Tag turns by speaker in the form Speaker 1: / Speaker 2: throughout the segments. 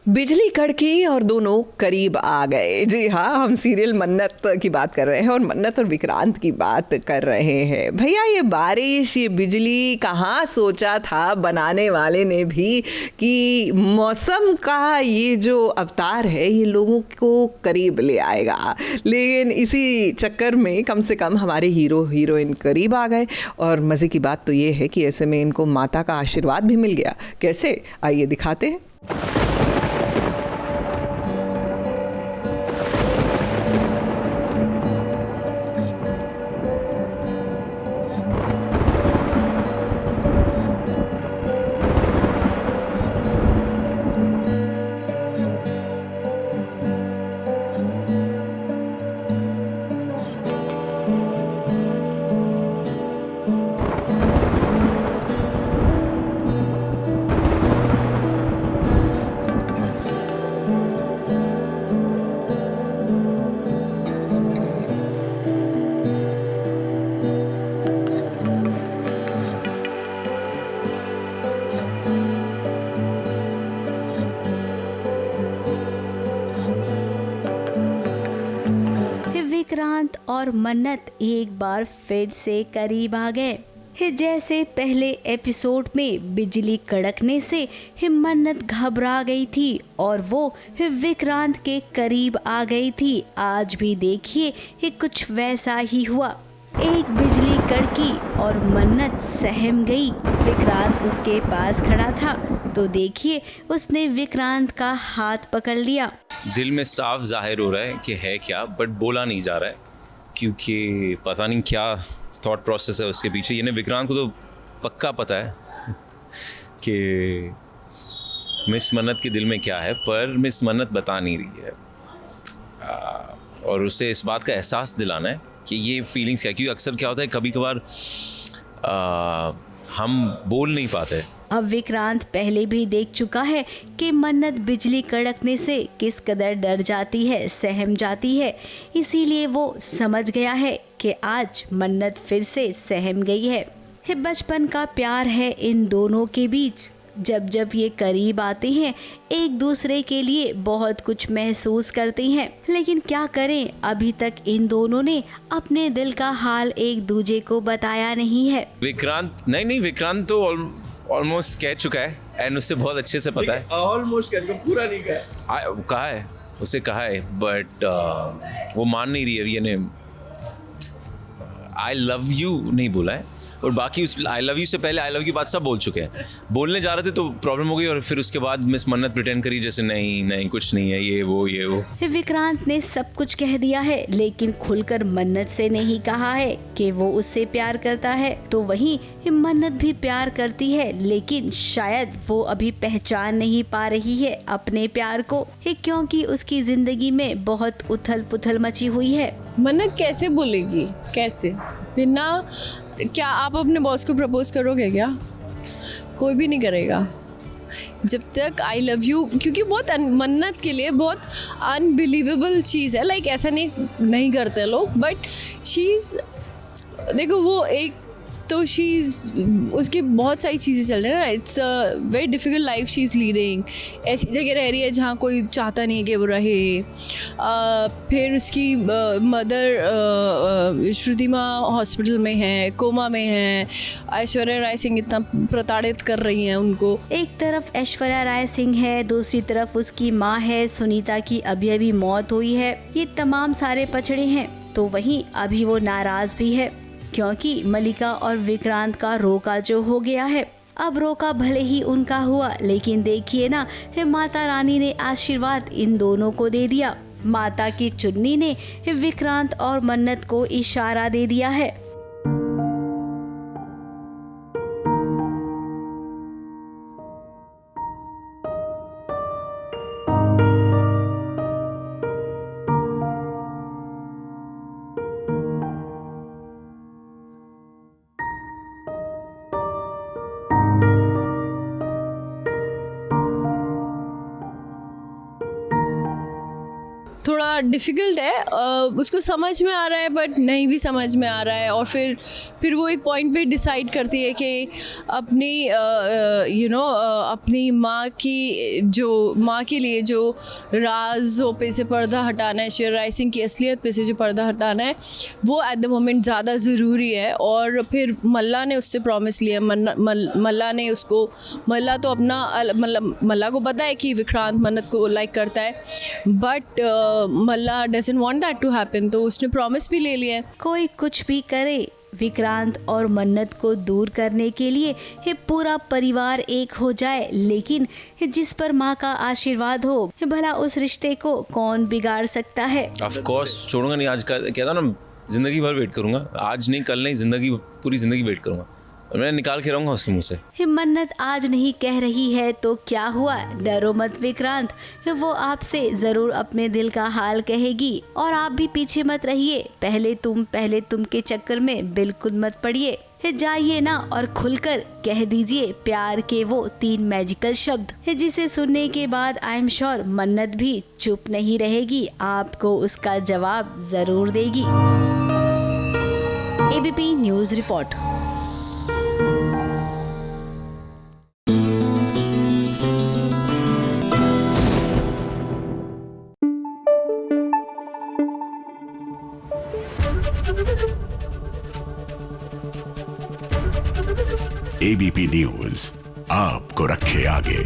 Speaker 1: बिजली कड़की और दोनों करीब आ गए। जी हाँ, हम सीरियल मन्नत की बात कर रहे हैं और मन्नत और विक्रांत की बात कर रहे हैं। भैया ये बारिश, ये बिजली, कहाँ सोचा था बनाने वाले ने भी कि मौसम का ये जो अवतार है ये लोगों को करीब ले आएगा। लेकिन इसी चक्कर में कम से कम हमारे हीरो हीरोइन करीब आ गए। और मजे की बात तो ये है कि ऐसे में इनको माता का आशीर्वाद भी मिल गया। कैसे, आइए दिखाते हैं।
Speaker 2: विक्रांत और मन्नत एक बार फिर से करीब आ गए। जैसे पहले एपिसोड में बिजली कड़कने से मन्नत घबरा गई थी और वो विक्रांत के करीब आ गई थी। आज भी देखिए कुछ वैसा ही हुआ। एक बिजली कड़की और मन्नत सहम गई। विक्रांत उसके पास खड़ा था तो देखिए उसने विक्रांत का हाथ पकड़ लिया।
Speaker 3: दिल में साफ जाहिर हो रहा है कि है क्या, बट बोला नहीं जा रहा है क्योंकि पता नहीं क्या थॉट प्रोसेस है उसके पीछे। यानी विक्रांत को तो पक्का पता है कि मिस मन्नत के दिल में क्या है, पर मिस मन्नत बता नहीं रही है। और उसे इस बात का एहसास दिलाना है कि ये फीलिंग्स क्या है, क्योंकि अक्सर क्या होता है कभी कभार हम बोल नहीं पाते।
Speaker 2: अब विक्रांत पहले भी देख चुका है कि मन्नत बिजली कड़कने से किस कदर डर जाती है, सहम जाती है। इसीलिए वो समझ गया है कि आज मन्नत फिर से सहम गई है। बचपन का प्यार है इन दोनों के बीच। जब जब ये करीब आते हैं एक दूसरे के लिए बहुत कुछ महसूस करते हैं, लेकिन क्या करें, अभी तक इन दोनों ने अपने दिल का हाल एक दूजे को बताया नहीं है।
Speaker 3: विक्रांत विक्रांत तो ऑलमोस्ट कह चुका है एंड उससे बहुत अच्छे से पता है।
Speaker 4: ऑलमोस्ट कह चुका, पूरा नहीं
Speaker 3: कहा है उसे कहा है, बट वो मान नहीं रही है। यानी आई लव यू नहीं बोला है और बाकी उस आई लव यू से पहले आई लव की बात सब बोल चुके हैं। बोलने जा रहे थे तो प्रॉब्लम हो गई और फिर उसके बाद मिस मन्नत प्रिटेंड करी जैसे नहीं कुछ नहीं है, ये वो।
Speaker 2: विक्रांत ने सब कुछ कह दिया है लेकिन खुलकर मन्नत से नहीं कहा है कि वो उससे प्यार करता है। तो वहीं मन्नत भी प्यार करती है लेकिन शायद वो अभी पहचान नहीं पा रही है अपने प्यार को, क्योंकि उसकी जिंदगी में बहुत उथल पुथल मची हुई है।
Speaker 4: मन्नत कैसे बोलेगी, कैसे बिना, क्या आप अपने बॉस को प्रपोज करोगे क्या? कोई भी नहीं करेगा जब तक आई लव यू, क्योंकि बहुत मन्नत के लिए बहुत अनबिलीवेबल चीज़ है। लाइक ऐसा नहीं करते लोग, बट शी इज़, देखो वो एक तो शी इज़, उसकी बहुत सारी चीज़ें चल रही है ना। It's a very difficult life she is leading. ऐसी जगह रह रही है जहाँ कोई चाहता नहीं है कि वो रहे। फिर उसकी मदर श्रुति माँ हॉस्पिटल में है, कोमा में है। ऐश्वर्या राय सिंह इतना प्रताड़ित कर रही हैं उनको।
Speaker 2: एक तरफ ऐश्वर्या राय सिंह है, दूसरी तरफ उसकी माँ है सुनीता की अभी अभी मौत हुई है। ये तमाम सारे पछड़े हैं। तो वहीं अभी वो नाराज भी है क्योंकि मलिका और विक्रांत का रोका जो हो गया है। अब रोका भले ही उनका हुआ लेकिन देखिए ना, माता रानी ने आशीर्वाद इन दोनों को दे दिया। माता की चुन्नी ने विक्रांत और मन्नत को इशारा दे दिया है।
Speaker 4: थोड़ा डिफ़िकल्ट है, उसको समझ में आ रहा है बट नहीं भी समझ में आ रहा है। और फिर वो एक पॉइंट पे डिसाइड करती है कि अपनी अपनी माँ के लिए जो राज़ों पे से पर्दा हटाना है, शेर राय सिंह की असलियत पे से जो पर्दा हटाना है, वो एट द मोमेंट ज़्यादा ज़रूरी है। और फिर मल्ला ने उससे प्रॉमिस लिया, मल्ला तो अपना मल्ला को पता है कि विक्रांत मन्नत को लाइक करता है, but Malla doesn't want that to happen, तो उसने प्रॉमिस भी ले लिया है।
Speaker 2: कोई कुछ भी करे, विक्रांत और मन्नत को दूर करने के लिए ये पूरा परिवार एक हो जाए, लेकिन जिस पर माँ का आशीर्वाद हो, भला उस रिश्ते को कौन बिगाड़ सकता है।
Speaker 3: ऑफ कोर्स छोड़ूंगा नहीं। आज का क्या था ना, जिंदगी भर वेट करूंगा, आज नहीं कल नहीं, पूरी जिंदगी वेट करूंगा और मैं निकाल के रहूंगा उसके मुंह से।
Speaker 2: मन्नत आज नहीं कह रही है तो क्या हुआ, डरो मत विक्रांत, वो आपसे जरूर अपने दिल का हाल कहेगी। और आप भी पीछे मत रहिए, पहले तुम के चक्कर में बिल्कुल मत पड़िए। जाइए ना और खुलकर कह दीजिए प्यार के वो 3 मैजिकल शब्द, जिसे सुनने के बाद आई एम श्योर मन्नत भी चुप नहीं रहेगी, आपको उसका जवाब जरूर देगी। ABP news report.
Speaker 5: ABP news आपको रखे आगे।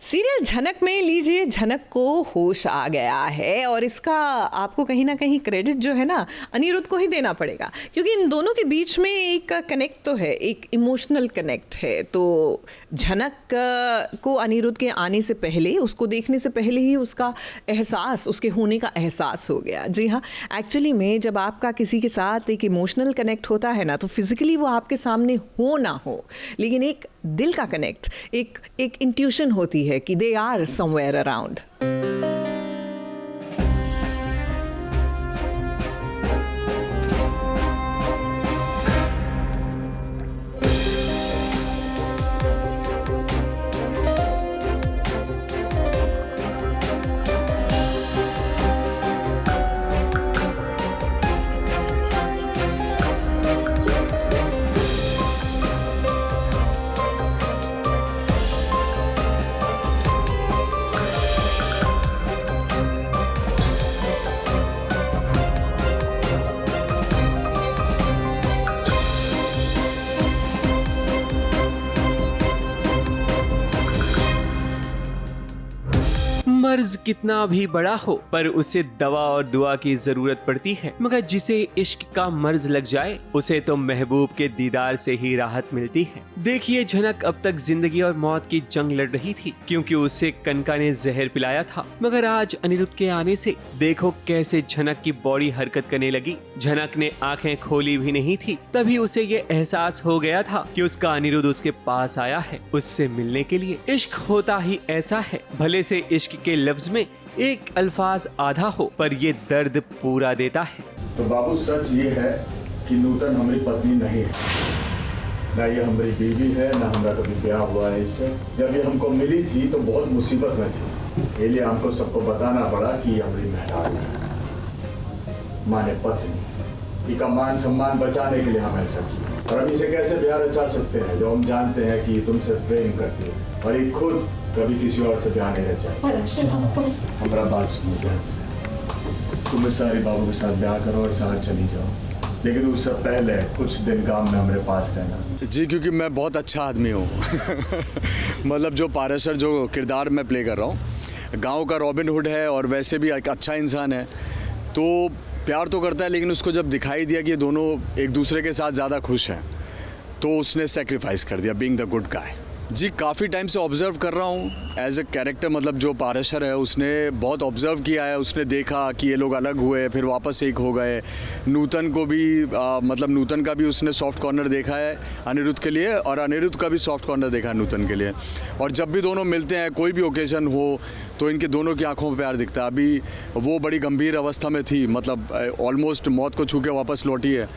Speaker 1: सीरियल झनक में लीजिए, झनक को होश आ गया है और इसका आपको कहीं ना कहीं क्रेडिट जो है ना अनिरुद्ध को ही देना पड़ेगा, क्योंकि इन दोनों के बीच में एक कनेक्ट तो है, एक इमोशनल कनेक्ट है। तो झनक को अनिरुद्ध के आने से पहले, उसको देखने से पहले ही उसका एहसास, उसके होने का एहसास हो गया। जी हाँ, एक्चुअली में जब आपका किसी के साथ एक इमोशनल कनेक्ट होता है ना, तो फिजिकली वो आपके सामने हो ना हो, लेकिन एक दिल का कनेक्ट, एक इंट्यूशन होती है कि दे आर समवेयर अराउंड।
Speaker 6: मर्ज कितना भी बड़ा हो पर उसे दवा और दुआ की जरूरत पड़ती है, मगर जिसे इश्क का मर्ज लग जाए उसे तो महबूब के दीदार से ही राहत मिलती है। देखिए, झनक अब तक जिंदगी और मौत की जंग लड़ रही थी क्योंकि उसे कनका ने जहर पिलाया था, मगर आज अनिरुद्ध के आने से देखो कैसे झनक की बॉडी हरकत करने लगी। झनक ने आंखें खोली भी नहीं थी, तभी उसे ये एहसास हो गया था कि उसका अनिरुद्ध उसके पास आया है उससे मिलने के लिए। इश्क होता ही ऐसा है, भले से इश्क के लफ्ज में एक अल्फाज आधा हो पर ये दर्द पूरा देता है।
Speaker 7: तो बाबू, सच ये है कि नूतन हमारी पत्नी नहीं है, ना ये हमारी बीवी है, ना हमारा कभी ब्याह हुआ है इससे। जब ये हमको मिली थी तो बहुत मुसीबत में थी, ये लिए हमको सबको बताना पड़ा कि ये हमारी मेहरारू है, माने पत्नी। इसका मान सम्मान बचाने के लिए हम ऐसा किया। और अब इसे कैसे ब्याह रचा सकते हैं जो हम जानते हैं कि तुमसे प्रेम करती है और ये खुद कभी किसी और से ब्याह नहीं रचा। हमारा बात सुनो ध्यान से, तुम इस सारी बाबू के साथ ब्याह करो और शहर चली जाओ, लेकिन उससे पहले कुछ दिन गांव में हमारे पास रहना।
Speaker 8: जी, क्योंकि मैं बहुत अच्छा आदमी हूँ मतलब जो पारसर जो किरदार मैं प्ले कर रहा हूँ, गांव का रॉबिन हुड है और वैसे भी एक अच्छा इंसान है, तो प्यार तो करता है, लेकिन उसको जब दिखाई दिया कि ये दोनों एक दूसरे के साथ ज़्यादा खुश हैं तो उसने सेक्रीफाइस कर दिया, बीइंग द गुड गाय। जी, काफ़ी टाइम से ऑब्ज़र्व कर रहा हूँ एज ए कैरेक्टर, मतलब जो पारसर है उसने बहुत ऑब्ज़र्व किया है, उसने देखा कि ये लोग अलग हुए फिर वापस एक हो गए। नूतन को भी मतलब नूतन का भी उसने सॉफ्ट कॉर्नर देखा है अनिरुद्ध के लिए और अनिरुद्ध का भी सॉफ्ट कॉर्नर देखा है नूतन के लिए। और जब भी दोनों मिलते हैं, कोई भी ओकेजन हो, तो इनके दोनों की आंखों में प्यार दिखता है। अभी वो बड़ी गंभीर अवस्था में थी, मतलब ऑलमोस्ट मौत को छू के वापस लौटी है,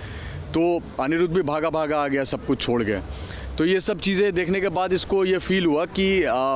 Speaker 8: तो अनिरुद्ध भी भागा भागा आ गया सब कुछ छोड़ के। तो ये सब चीज़ें देखने के बाद इसको ये फील हुआ कि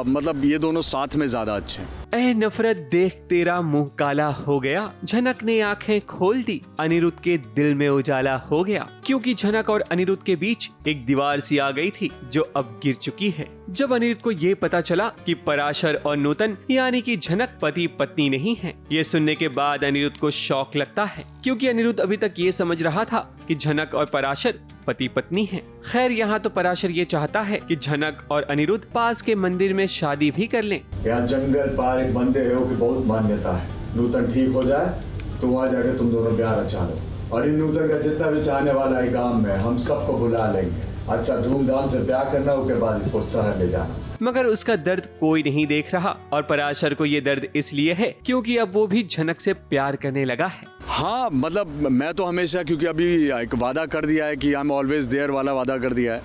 Speaker 8: मतलब ये दोनों साथ में ज़्यादा अच्छे हैं।
Speaker 6: ऐ नफरत देख तेरा मुंह काला हो गया, झनक ने आंखें खोल दी, अनिरुद्ध के दिल में उजाला हो गया, क्योंकि झनक और अनिरुद्ध के बीच एक दीवार सी आ गई थी जो अब गिर चुकी है। जब अनिरुद्ध को ये पता चला कि पराशर और नूतन यानी कि झनक पति पत्नी नहीं है, ये सुनने के बाद अनिरुद्ध को शौक लगता है, क्योंकि अनिरुद्ध अभी तक ये समझ रहा था कि झनक और पराशर पति पत्नी हैं। खैर यहाँ तो पराशर ये चाहता है कि झनक और अनिरुद्ध पास के मंदिर में शादी भी कर लें।
Speaker 7: यहाँ जंगल पार एक मंदिर है, वो की बहुत मान्यता है। नूतन ठीक हो जाए तो वहाँ जाके तुम दोनों प्यार रचा लो, और इन नूतन का जितना भी चाहने वाला है गांव में, हम सबको बुला लेंगे। अच्छा धूमधाम से प्यार करना, उसके बाद इसको शहर ले जाना।
Speaker 6: मगर उसका दर्द कोई नहीं देख रहा, और पराशर को ये दर्द इसलिए है क्योंकि अब वो भी झनक से प्यार करने लगा है।
Speaker 8: हाँ मतलब मैं तो हमेशा, क्योंकि अभी एक वादा कर दिया है कि आई एम ऑलवेज देयर वाला वादा कर दिया है,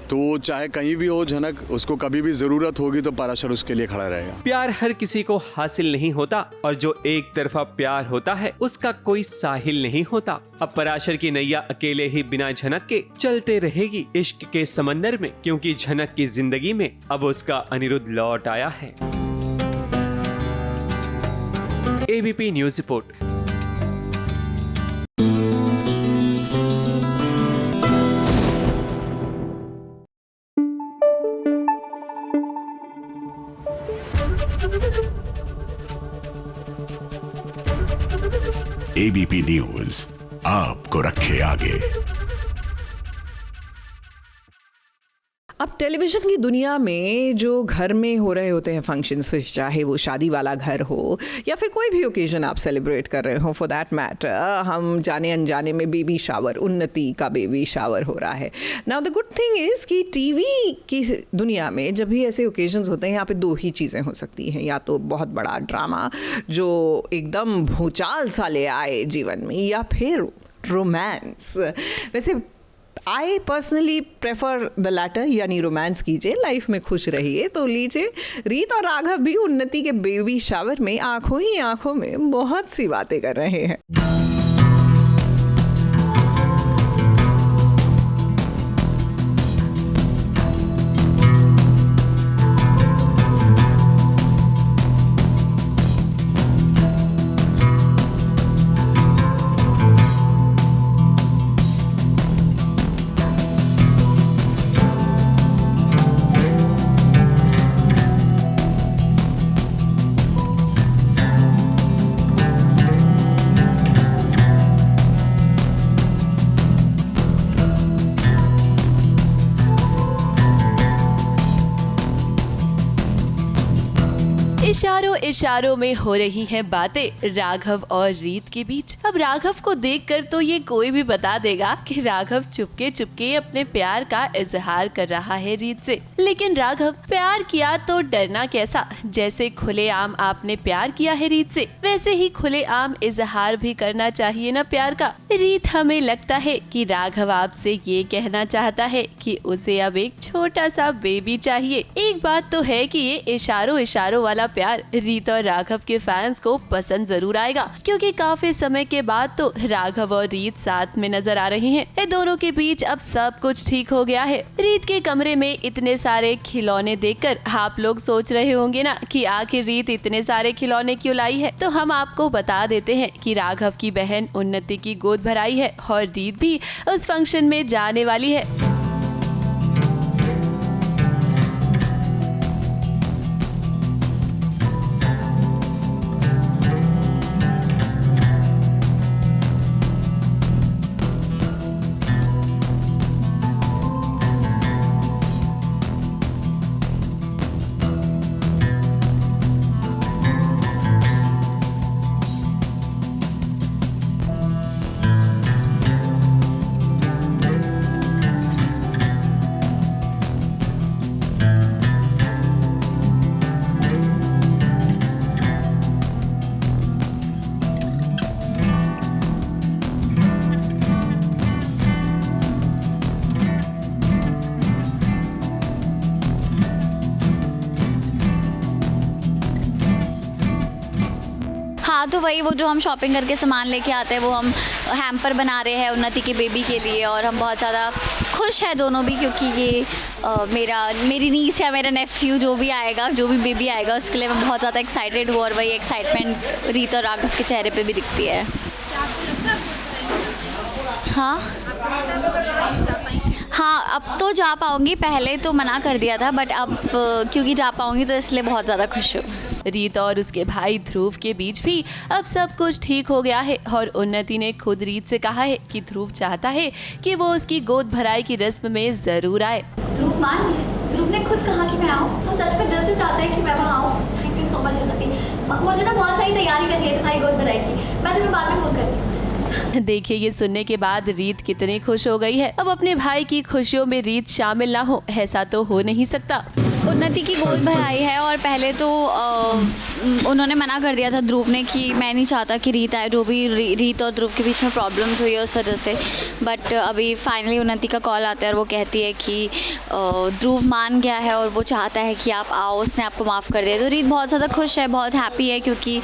Speaker 8: तो चाहे कहीं भी हो झनक, उसको कभी भी जरूरत होगी तो पराशर उसके लिए खड़ा रहेगा।
Speaker 6: प्यार हर किसी को हासिल नहीं होता, और जो एक तरफा प्यार होता है उसका कोई साहिल नहीं होता। अब पराशर की नैया अकेले ही बिना झनक के चलते रहेगी इश्क के समंदर में, क्योंकि झनक की जिंदगी में अब उसका अनिरुद्ध लौट आया है। ABP news report.
Speaker 5: ABP news आपको रखे आगे।
Speaker 1: अब टेलीविजन की दुनिया में जो घर में हो रहे होते हैं फंक्शंस, चाहे वो शादी वाला घर हो या फिर कोई भी ओकेजन आप सेलिब्रेट कर रहे हो, फॉर दैट मैटर हम जाने अनजाने में बेबी शावर, उन्नति का बेबी शावर हो रहा है। Now the good thing is कि टीवी की दुनिया में जब भी ऐसे ओकेजन्स होते हैं, यहाँ पे दो ही चीज़ें हो सकती हैं, या तो बहुत बड़ा ड्रामा जो एकदम भूचाल सा ले आए जीवन में, या फिर रोमांस। वैसे I personally prefer the latter, यानी रोमांस कीजिए, लाइफ में खुश रहिए। तो लीजिए, रीत और राघव भी उन्नति के बेबी शावर में आंखों ही आंखों में बहुत सी बातें कर रहे हैं।
Speaker 9: इशारों इशारों में हो रही हैं बातें राघव और रीत के बीच। अब राघव को देखकर तो ये कोई भी बता देगा कि राघव चुपके चुपके अपने प्यार का इजहार कर रहा है रीत से। लेकिन राघव, प्यार किया तो डरना कैसा? जैसे खुलेआम आपने प्यार किया है रीत से, वैसे ही खुलेआम इजहार भी करना चाहिए ना प्यार का। रीत, हमें लगता है कि राघव आपसे ये कहना चाहता है कि उसे अब एक छोटा सा बेबी चाहिए। एक बात तो है कि ये इशारों इशारों वाला प्यार रीत और राघव के फैंस को पसंद जरूर आएगा, क्योंकि काफी समय के बाद तो राघव और रीत साथ में नजर आ रही हैं। इन दोनों के बीच अब सब कुछ ठीक हो गया है। रीत के कमरे में इतने सारे खिलौने देखकर आप लोग सोच रहे होंगे ना कि आखिर रीत इतने सारे खिलौने क्यों लाई है। तो हम आपको बता देते हैं कि राघव की बहन उन्नति की गोद भराई है और रीत भी उस फंक्शन में जाने वाली है।
Speaker 10: था तो वही, वो जो हम शॉपिंग करके सामान लेके आते हैं वो हम हैम्पर बना रहे हैं उन्नति की बेबी के लिए, और हम बहुत ज़्यादा खुश हैं दोनों भी, क्योंकि ये मेरी नीस या मेरा नेफ्यू जो भी आएगा, जो भी बेबी आएगा, उसके लिए मैं बहुत ज़्यादा एक्साइटेड हूँ, और वही एक्साइटमेंट रीत और राघव के चेहरे पे भी दिखती है। हाँ, अब तो जा पाऊँगी, पहले तो मना कर दिया था, बट अब क्योंकि जा पाऊँगी तो इसलिए बहुत ज़्यादा खुश हूँ।
Speaker 9: रीत और उसके भाई ध्रुव के बीच भी अब सब कुछ ठीक हो गया है, और उन्नति ने खुद रीत से कहा है कि ध्रुव चाहता है कि वो उसकी गोद भराई की रस्म में जरूर आए।
Speaker 10: ध्रुव मान गया, ध्रुव ने खुद कहा कि मैं आऊँ, वो सच में दिल से चाहता है कि मैं वहाँ आऊँ। थैंक यू सो मच उन्नति, मुझे ना बहुत सारी तैयारी करनी है तुम्हारी गोद भराई की, मैं तुम्हें बाद में फोन करती हूँ।
Speaker 9: देखिए ये सुनने के बाद रीत कितनी खुश हो गई है। अब अपने भाई की खुशियों में रीत शामिल ना हो, ऐसा तो हो नहीं सकता।
Speaker 10: उन्नति की गोद भराई है, और पहले तो उन्होंने मना कर दिया था ध्रुव ने कि मैं नहीं चाहता कि रीत आए, जो भी रीत और ध्रुव के बीच में प्रॉब्लम्स हुई है उस वजह से। बट अभी फाइनली उन्नति का कॉल आता है और वो कहती है कि ध्रुव मान गया है और वो चाहता है कि आप आओ, उसने आपको माफ़ कर दिया। तो रीत बहुत ज़्यादा खुश है, बहुत हैप्पी है, क्योंकि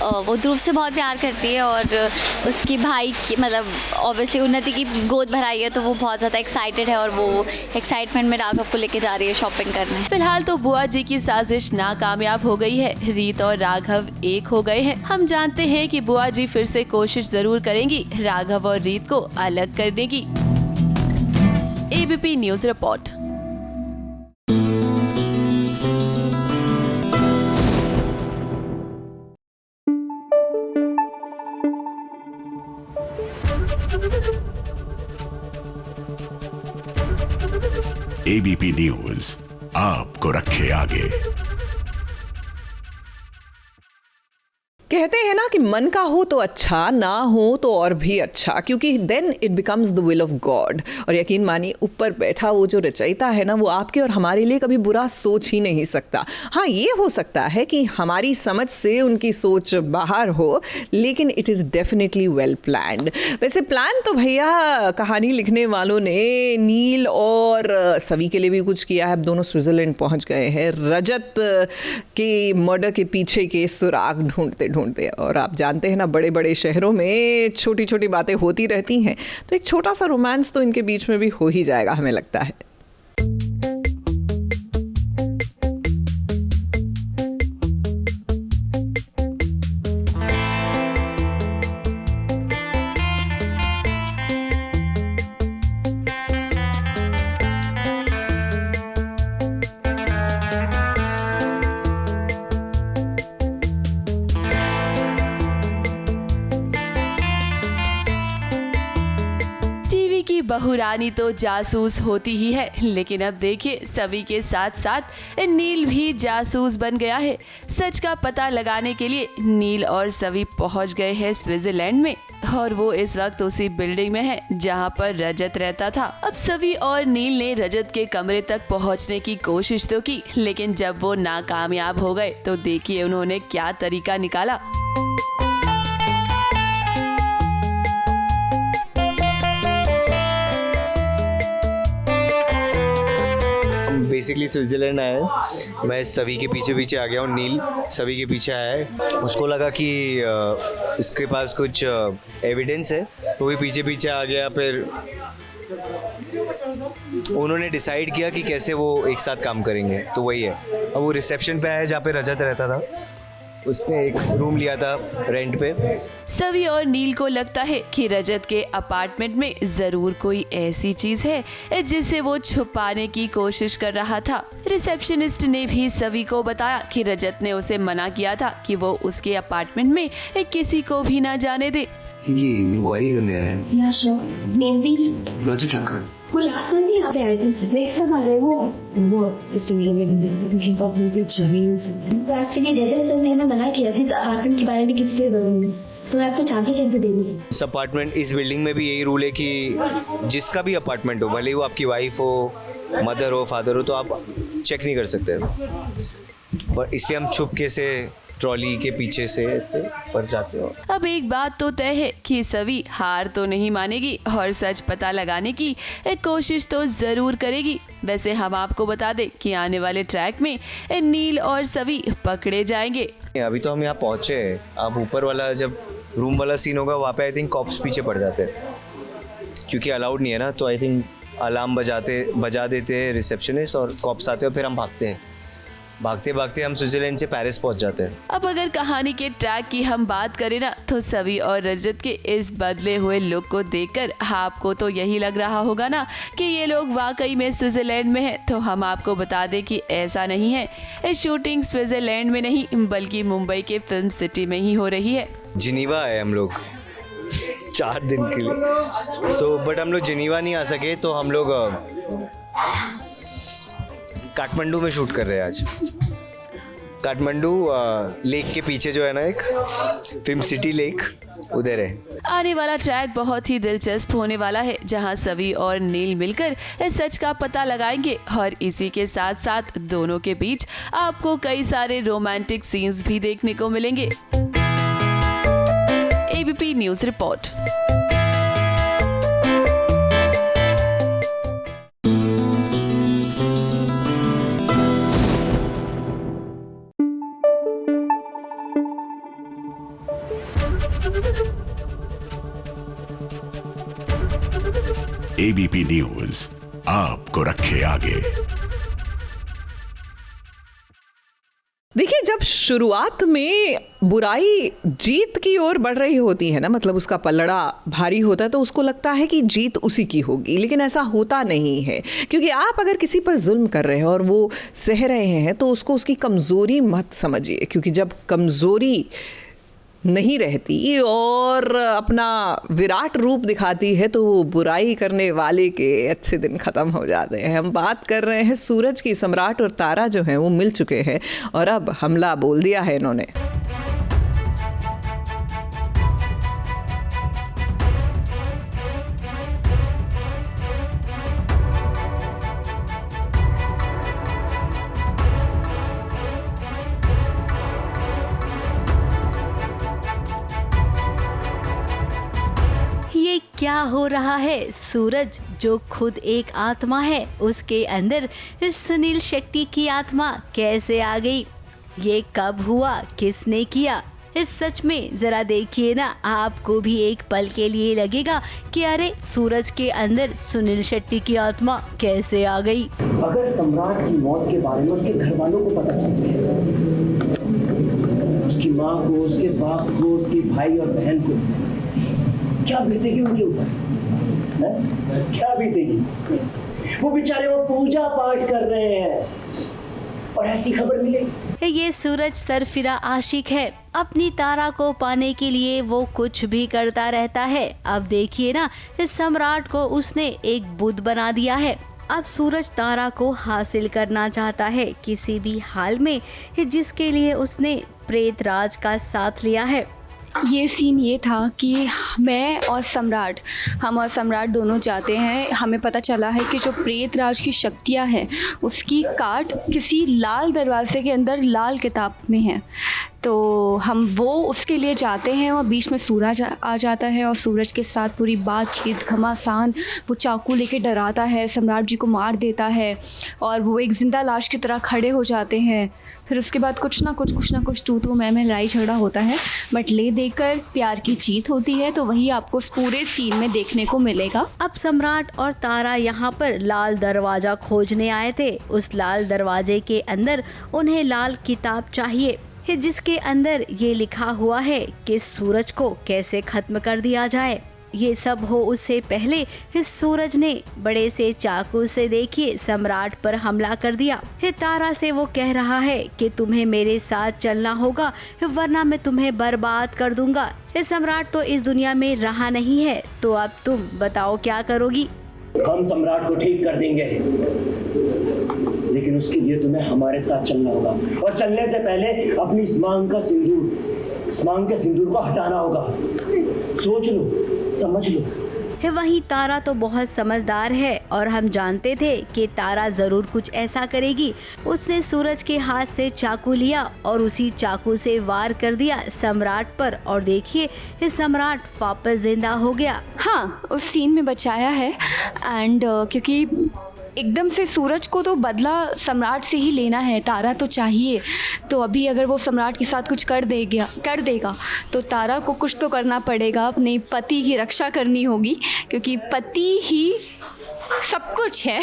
Speaker 10: वो ध्रुव से बहुत प्यार करती है, और उसकी भाई की मतलब ऑब्वियसली उन्नति की गोद भराई है, तो वो बहुत ज़्यादा एक्साइटेड है, और वो एक्साइटमेंट में राघव को लेके जा रही है शॉपिंग करने।
Speaker 9: फिलहाल तो बुआ जी की साजिश नाकामयाब हो गई है, रीत और राघव एक हो गए हैं। हम जानते हैं कि बुआ जी फिर से कोशिश जरूर करेंगी राघव और रीत को अलग करने की। ABP news report.
Speaker 5: ABP news आपको रखे आगे।
Speaker 1: कहते हैं ना कि मन का हो तो अच्छा, ना हो तो और भी अच्छा, क्योंकि then it becomes the will of God. और यकीन मानिए ऊपर बैठा वो जो रचयिता है ना, वो आपके और हमारे लिए कभी बुरा सोच ही नहीं सकता। हाँ, ये हो सकता है कि हमारी समझ से उनकी सोच बाहर हो, लेकिन it is definitely well planned. वैसे प्लान तो भैया कहानी लिखने वालों ने नील और सवी के लिए भी कुछ किया है। अब दोनों स्विट्जरलैंड पहुंच गए हैं रजत के मर्डर के पीछे के सुराग ढूंढते ढूंढते। और आप जानते हैं ना, बड़े बड़े शहरों में छोटी छोटी बातें होती रहती हैं, तो एक छोटा सा रोमांस तो इनके बीच में भी हो ही जाएगा, हमें लगता है।
Speaker 9: बहुरानी तो जासूस होती ही है, लेकिन अब देखिए सभी के साथ साथ नील भी जासूस बन गया है। सच का पता लगाने के लिए नील और सभी पहुंच गए हैं स्विट्जरलैंड में, और वो इस वक्त उसी बिल्डिंग में है जहां पर रजत रहता था। अब सभी और नील ने रजत के कमरे तक पहुंचने की कोशिश तो की, लेकिन जब वो नाकामयाब हो गए तो देखिए उन्होंने क्या तरीका निकाला।
Speaker 11: बेसिकली स्विट्जरलैंड आए हैं, मैं सभी के पीछे पीछे आ गया हूँ। नील सभी के पीछे आया है, उसको लगा कि इसके पास कुछ एविडेंस है, वो भी पीछे पीछे आ गया। फिर उन्होंने डिसाइड किया कि कैसे वो एक साथ काम करेंगे, तो वही है। अब वो रिसेप्शन पे आया जहाँ पे रजत रहता था, उसने एक रूम लिया था रेंट पे।
Speaker 9: सभी और नील को लगता है कि रजत के अपार्टमेंट में जरूर कोई ऐसी चीज है जिसे वो छुपाने की कोशिश कर रहा था। रिसेप्शनिस्ट ने भी सभी को बताया कि रजत ने उसे मना किया था कि वो उसके अपार्टमेंट में किसी को भी ना जाने दे।
Speaker 12: वो लास्ट में यहाँ पे आए थे, सब आ गए। वो एक्चुअली जैसे तुमने हमें मना किया था अपार्टमेंट के बारे में किसी के तो आपको चाबी कैसे देनी?
Speaker 11: इस अपार्टमेंट, इस बिल्डिंग में भी यही रूल है कि जिसका भी अपार्टमेंट हो, भले वो आपकी वाइफ हो, मदर हो, फादर हो, तो आप चेक नहीं कर सकते। पर इसलिए हम छुपके से ट्रॉली के पीछे से ऐसे पर जाते हो।
Speaker 9: अब एक बात तो तय है कि सभी हार तो नहीं मानेगी और सच पता लगाने की एक कोशिश तो जरूर करेगी। वैसे हम आपको बता दें कि आने वाले ट्रैक में नील और सभी पकड़े जाएंगे।
Speaker 11: अभी तो हम यहाँ पहुँचे हैं, अब ऊपर वाला जब रूम वाला सीन होगा वहाँ पे आई थिंक कॉप्स पीछे पड़ जाते हैं, क्योंकि अलाउड नहीं है ना, तो आई थिंक अलार्म बजा देते हैं रिसेप्शनिस्ट और कॉप्स आते हैं, फिर हम भागते हैं। भागते भागते हम स्विट्जरलैंड से पेरिस पहुंच जाते हैं।
Speaker 9: अब अगर कहानी के ट्रैक की हम बात करें ना, तो सवी और रजत के इस बदले हुए लुक को देखकर आपको तो यही लग रहा होगा ना कि ये लोग वाकई में स्विट्जरलैंड में हैं। तो हम आपको बता दें कि ऐसा नहीं है। इस शूटिंग स्विट्जरलैंड में नहीं बल्कि मुंबई के फिल्म सिटी में ही हो रही है।
Speaker 11: जिनीवा है हम लोग 4 दिन के लिए, तो बट हम लोग जिनीवा नहीं आ सके, तो हम लोग काठमांडू में शूट कर रहे हैं आज। काठमांडू लेक के पीछे जो है ना एक फिल्म सिटी लेक, उधर है।
Speaker 9: आने वाला ट्रैक बहुत ही दिलचस्प होने वाला है, जहां सवी और नील मिलकर इस सच का पता लगाएंगे और इसी के साथ साथ दोनों के बीच आपको कई सारे रोमांटिक सीन्स भी देखने को मिलेंगे। ABP news report.
Speaker 5: ABP news आपको रखे आगे।
Speaker 1: देखिए, जब शुरुआत में बुराई जीत की ओर बढ़ रही होती है ना, मतलब उसका पलड़ा भारी होता है, तो उसको लगता है कि जीत उसी की होगी, लेकिन ऐसा होता नहीं है। क्योंकि आप अगर किसी पर जुल्म कर रहे हैं और वो सह रहे हैं, तो उसको उसकी कमजोरी मत समझिए, क्योंकि जब कमजोरी नहीं रहती और अपना विराट रूप दिखाती है, तो वो बुराई करने वाले के अच्छे दिन खत्म हो जाते हैं। हम बात कर रहे हैं सूरज की। सम्राट और तारा जो हैं वो मिल चुके हैं और अब हमला बोल दिया है इन्होंने।
Speaker 2: ये क्या हो रहा है? सूरज जो खुद एक आत्मा है, उसके अंदर सुनील शेट्टी की आत्मा कैसे आ गई? ये कब हुआ? किसने किया? इस सच में जरा देखिए ना, आपको भी एक पल के लिए लगेगा कि अरे सूरज के अंदर सुनील शेट्टी की आत्मा कैसे आ गई।
Speaker 13: अगर सम्राट की मौत के बारे में उसके घर वालों को पता चल गया, उसकी माँ को, उसके बाप को, उसके भाई और बहन को, क्या बीतेगी उनके ऊपर? क्या बीतेगी? वो बेचारे वो पूजा पाठ कर रहे हैं और ऐसी खबर मिलेगी।
Speaker 2: ये सूरज सरफिरा आशिक है। अपनी तारा को पाने के लिए वो कुछ भी करता रहता है। अब देखिए ना, इस सम्राट को उसने एक बुत बना दिया है। अब सूरज तारा को हासिल करना चाहता है किसी भी हाल में, जिसके लिए उसने प्रेत राज का साथ लिया है।
Speaker 14: ये सीन ये था कि मैं और सम्राट, हम और सम्राट दोनों जाते हैं। हमें पता चला है कि जो प्रेत राज की शक्तियाँ हैं उसकी काट किसी लाल दरवाजे के अंदर लाल किताब में है। तो हम वो उसके लिए जाते हैं और बीच में सूरज आ जाता है और सूरज के साथ पूरी बातचीत, घमासान, वो चाकू लेके डराता है, सम्राट जी को मार देता है और वो एक ज़िंदा लाश की तरह खड़े हो जाते हैं। फिर उसके बाद कुछ ना कुछ तू मैं लड़ाई झगड़ा होता है, बट ले देकर प्यार की जीत होती है। तो वही आपको उस पूरे सीन में देखने को मिलेगा।
Speaker 2: अब सम्राट और तारा यहाँ पर लाल दरवाजा खोजने आए थे। उस लाल दरवाजे के अंदर उन्हें लाल किताब चाहिए, जिसके अंदर ये लिखा हुआ है कि सूरज को कैसे खत्म कर दिया जाए। ये सब हो उससे पहले इस सूरज ने बड़े से चाकू से देखिए सम्राट पर हमला कर दिया। तारा से वो कह रहा है कि तुम्हें मेरे साथ चलना होगा, वरना मैं तुम्हें बर्बाद कर दूंगा। सम्राट तो इस दुनिया में रहा नहीं है, तो अब तुम बताओ क्या करोगी?
Speaker 13: हम सम्राट को ठीक कर देंगे, लेकिन उसके लिए तुम्हें हमारे साथ चलना होगा और चलने से पहले अपनी इस मांग के सिंदूर को हटाना होगा। सोच लो, समझ लो।
Speaker 2: वहीं तारा तो बहुत समझदार है और हम जानते थे कि तारा जरूर कुछ ऐसा करेगी। उसने सूरज के हाथ से चाकू लिया और उसी चाकू से वार कर दिया सम्राट पर और देखिए सम्राट वापस जिंदा हो गया।
Speaker 14: हाँ, उस सीन में बचाया है एंड क्योंकि एकदम से सूरज को तो बदला सम्राट से ही लेना है, तारा तो चाहिए। तो अभी अगर वो सम्राट के साथ कुछ कर देगा तो तारा को कुछ तो करना पड़ेगा, अपने पति की रक्षा करनी होगी क्योंकि पति ही सब कुछ है।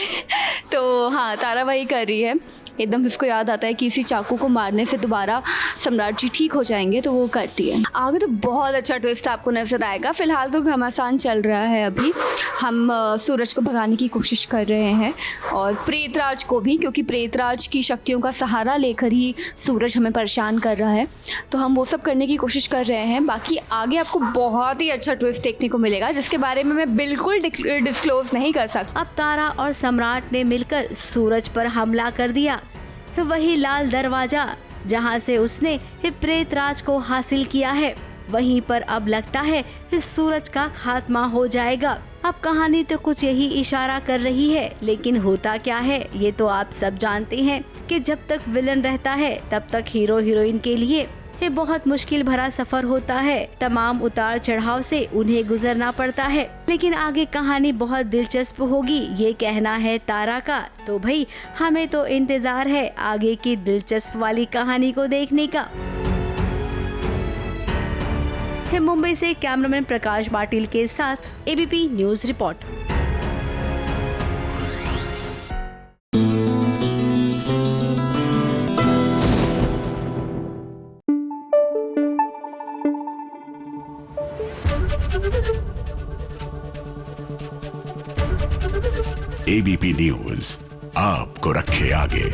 Speaker 14: तो हाँ, तारा वही कर रही है। एकदम से उसको याद आता है कि इसी चाकू को मारने से दोबारा सम्राट जी ठीक हो जाएंगे, तो वो करती है। आगे तो बहुत अच्छा ट्विस्ट आपको नजर आएगा। फिलहाल तो घमासान चल रहा है। अभी हम सूरज को भगाने की कोशिश कर रहे हैं और प्रेतराज को भी, क्योंकि प्रेतराज की शक्तियों का सहारा लेकर ही सूरज हमें परेशान कर रहा है, तो हम वो सब करने की कोशिश कर रहे हैं। बाकी आगे आपको बहुत ही अच्छा ट्विस्ट देखने को मिलेगा जिसके बारे में मैं बिल्कुल डिस्क्लोज नहीं कर सकता।
Speaker 2: अब तारा और सम्राट ने मिलकर सूरज पर हमला कर दिया। वही लाल दरवाजा जहां से उसने प्रेतराज को हासिल किया है, वहीं पर अब लगता है सूरज का खात्मा हो जाएगा। अब कहानी तो कुछ यही इशारा कर रही है, लेकिन होता क्या है ये तो आप सब जानते हैं कि जब तक विलन रहता है तब तक हीरो हीरोइन के लिए ये बहुत मुश्किल भरा सफर होता है। तमाम उतार चढ़ाव से उन्हें गुजरना पड़ता है, लेकिन आगे कहानी बहुत दिलचस्प होगी ये कहना है तारा का। तो भाई हमें तो इंतजार है आगे की दिलचस्प वाली कहानी को देखने का। मुंबई से कैमरामैन प्रकाश पाटिल के साथ ABP news report.
Speaker 5: ABP news आपको रखे आगे।